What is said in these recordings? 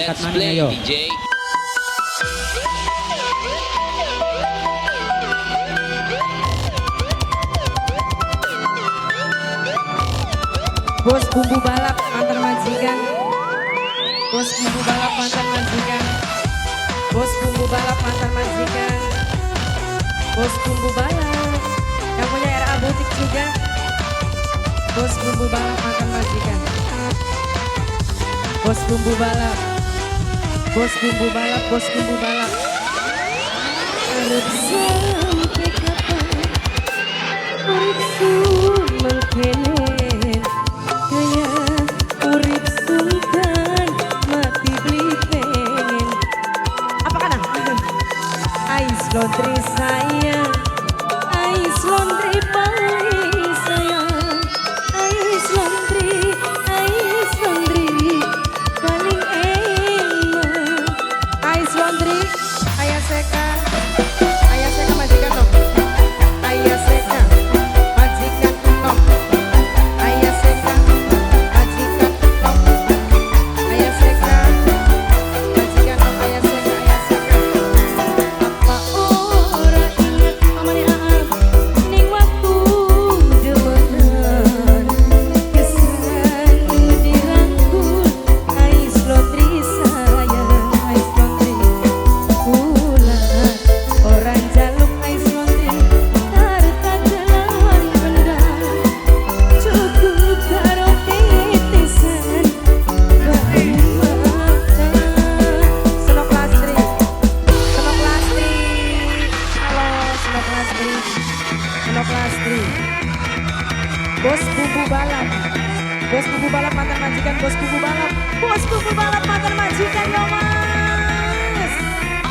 Let's play, ayo. DJ. Bos bumbu balap antar majikan. Bos bumbu balap antar majikan. Bos bumbu balap antar majikan. Bos bumbu balap yang punya RA butik juga. Bos bumbu balap antar majikan. Bos bumbu balap. Bos bumbu balap, bos bumbu balap. Arep sampai kapan urip mengkenen kaya urip sultan mati beli pengen. Apa kana? Ais laundry sayang, ais laundry paling sayang, ais laundry paling enak. Ais laundry, ayah seka majikan dong. Ayah seka majikan dong. Ayah seka majikan dong. Ayah seka majikan dong. Ayah seka. Apa ora inget pamane aam ning waktu demenan kesan dirangkul. Ais laundry sayang, ais laundry pulang orang jaluk ais laundry harta jalan pendam cukup karo titisan bagi mata. Senok lastri, senok lastri, halo senok lastri, senok lastri. Bos bumbu balap, bos bumbu balap mantan majikan, bos bumbu balap, bos bumbu balap mantan majikan yo mas.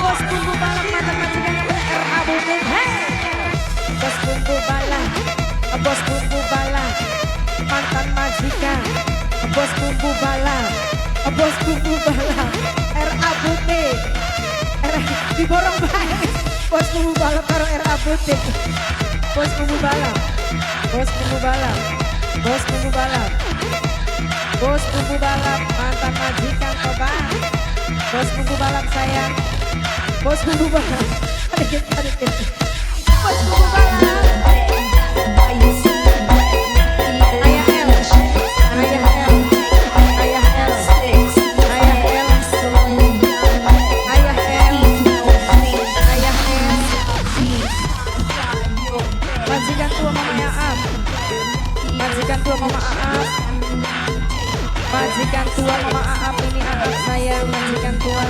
Bos bumbu balap mantan majikan yang punya RA butik. Hey, bos bumbu balap, bos bumbu balap mantan majikan, bos bumbu balap, bos bumbu balap RA butik. Diborong baik, bos bumbu balap karo RA butik. Bos bumbu balap, bos bumbu balap, bos bumbu balap, bos bumbu balap mantan majikan coba. Bos bumbu balap sayang, bos bumbu balap. Adikit. Bos bumbu balap. Ayah El, ayah El, ayah El, ayah El, ayah El, ayah El. Majikan tua mama Aap, majikan tua mama Aap, majikan tua mama Aap ini Aap sayang majikan tua.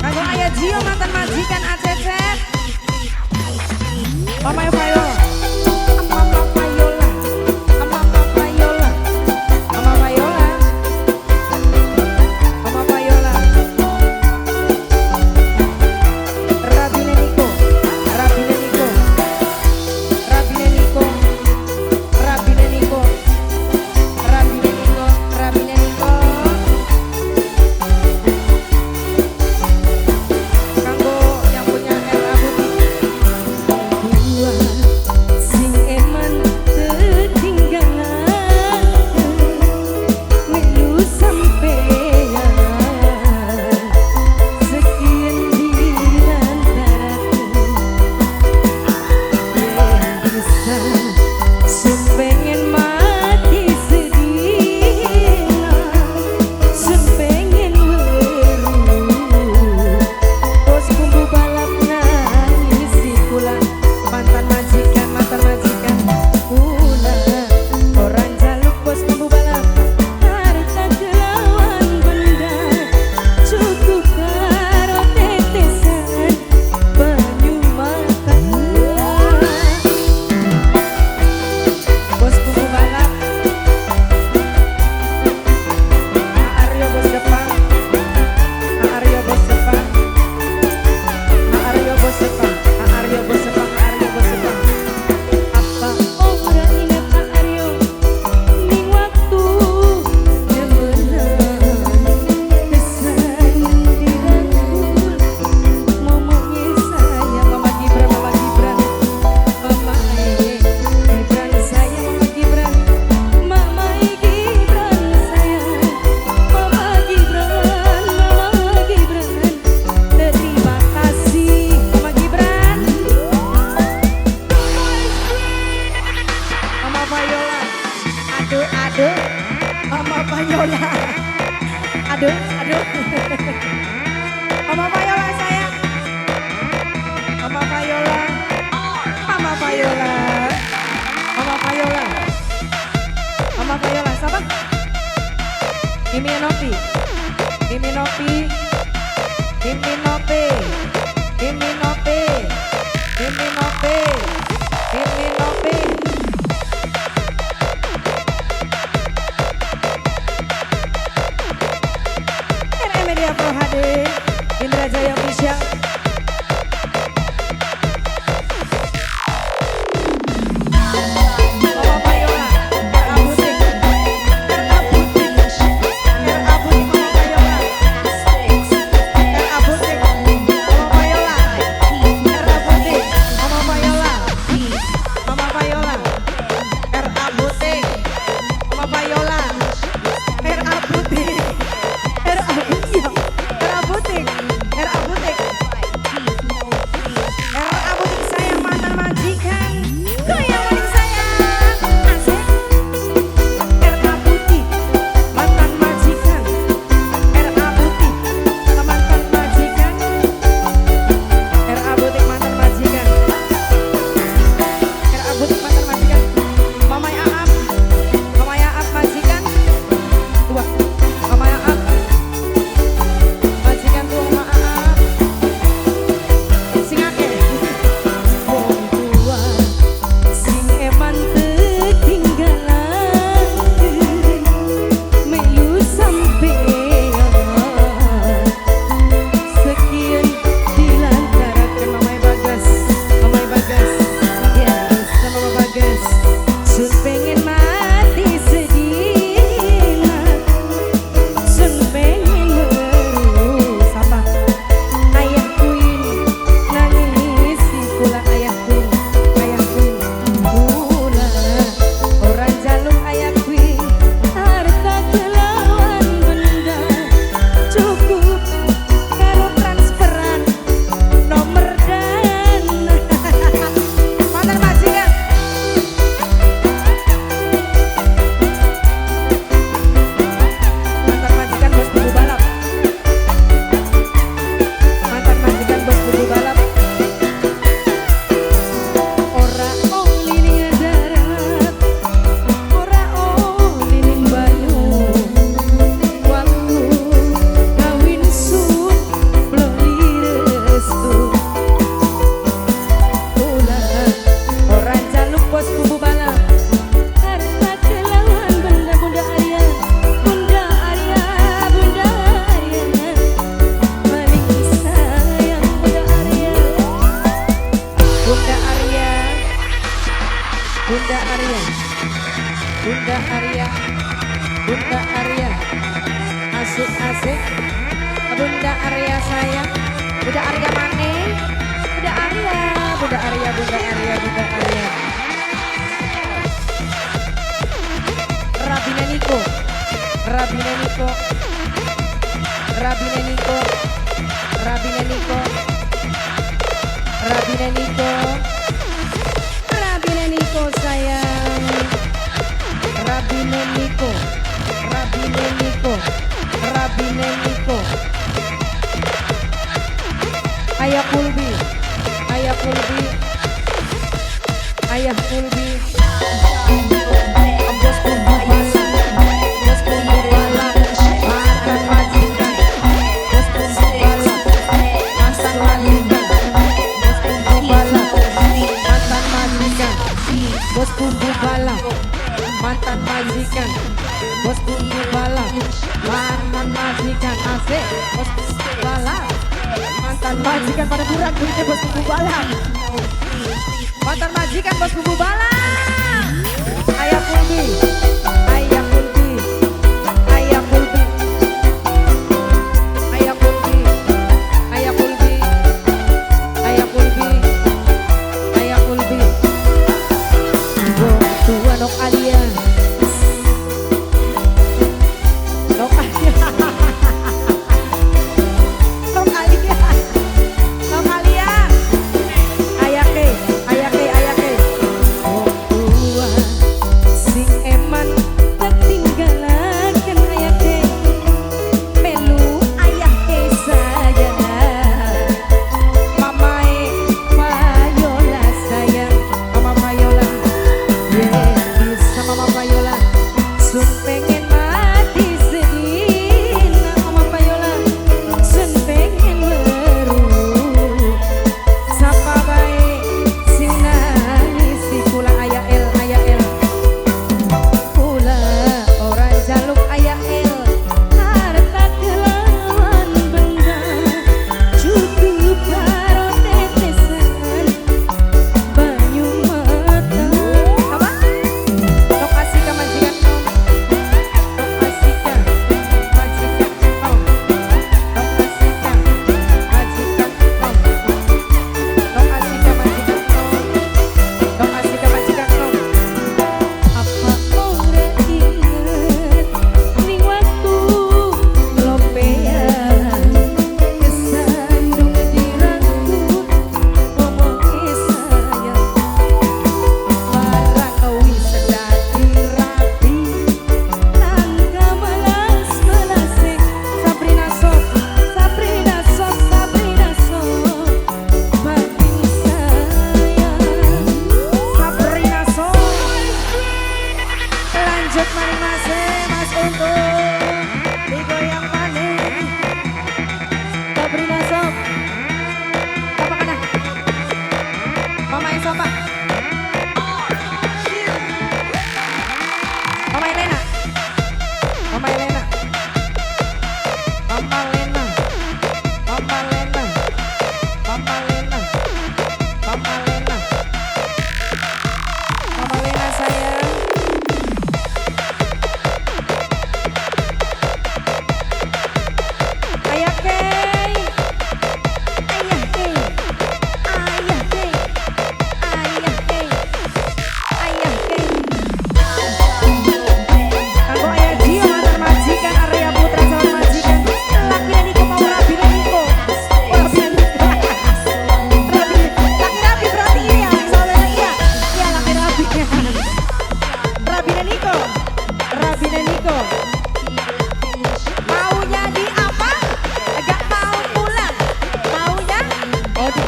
Kanggo ayah Jio mantan majikan ACC, mama Viola, mama Viola, mama Viola, mama Viola, mama Viola. Rabine Niko, Rabine Niko, Rabine Niko, Rabine Niko, Rabine Niko, Rabine Niko. Kanggo yang punya RA butik. Dua Aduh. Mama Viola sayang. Mama Viola. Mama Viola. Mama Viola. Mama Viola, siapa? Mimi Nopi. Mimi Nopi. Mimi Nopi. Mimi Nopi. Mimi Nopi. Mimi Nopi. Media Pro HD, Indra Jaya Official. Mama Viola, Abutik, Abutik, Abutik, Mama Viola, Abutik, Mama Viola, Abutik, Mama Viola, Mama Viola, Abutik, Mama Viola, Abutik. Abutik sayang mantan majikan. Goyang paling sayang. Asik. Abutik mantan majikan. Abutik mantan majikan. Abutik mantan majikan. Abutik mantan majikan. Mama Yaap. Mama Yaap majikan. Dua. Mama Yaap. Majikan tuh Mama Yaap. Sing akeh. Wong tua sing eman ketinggalan melu sampean. Sekian dilantarakan Mamai Bagas. Mamai Bagas. Ya, sama Mama Bagas. Sun pengen mati sejenak. Sun pengen terus apa? Ayah Queen nangis pula ayah Queen pula orang jaluk ayah Queen harta kelawan benda cukup karo transferan nomor dana. Mantan majikan. Mantan majikan bos buku balap. Mantan majikan bos buku balap. Ora lining darat, ora lining banyu. Waktu kawin sun bloli restu. Ulah orang jaluk bos buku balap. Harta kelawan benda Bunda Arya. Bunda Arya, Bunda Arya. Paling sayang Bunda Arya. Bunda Arya. Bunda Arya. Bunda Arya. Bunda Arya. Asik-asik. Bunda Arya sayang. Bunda Arya mana? Bunda Arya. Bunda Arya. Bunda Arya. Bunda Arya. Rabina Niko. Rabina Niko. Rabina Niko. Rabina Niko. Rabina Niko. Rabina Niko sayang. Rabina Niko. Rabina Niko. Rabina Niko. Ayah Kulbi. Ayah Kulbi. Ayah Kulbi. Bos Kulbi balap. Bos Kulbi balap. Mantan majikan. Bos Kulbi balap. Mantan majikan. Bos Kulbi balap. Mantan majikan. Bos Kulbi balap. Mantan majikan. Bos Kulbi balap. Mantan majikan. Asik. Bos Kulbi balap. Mantan majikan pada burak duitnya bos Kulbi balap. Mantan majikan bos Kulbi balap. Ayah Kulbi. Ayah Kulbi. Ayah Kulbi. Ayah Kulbi. Ayah Kulbi. Ayah Kulbi. Ayah Kulbi. Wong tua nok Alia. Nok Alia. Nok Alia. Nok Alia. Ayah ke. Ayah ke. Ayah ke. Wong tua sing eman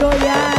goyang.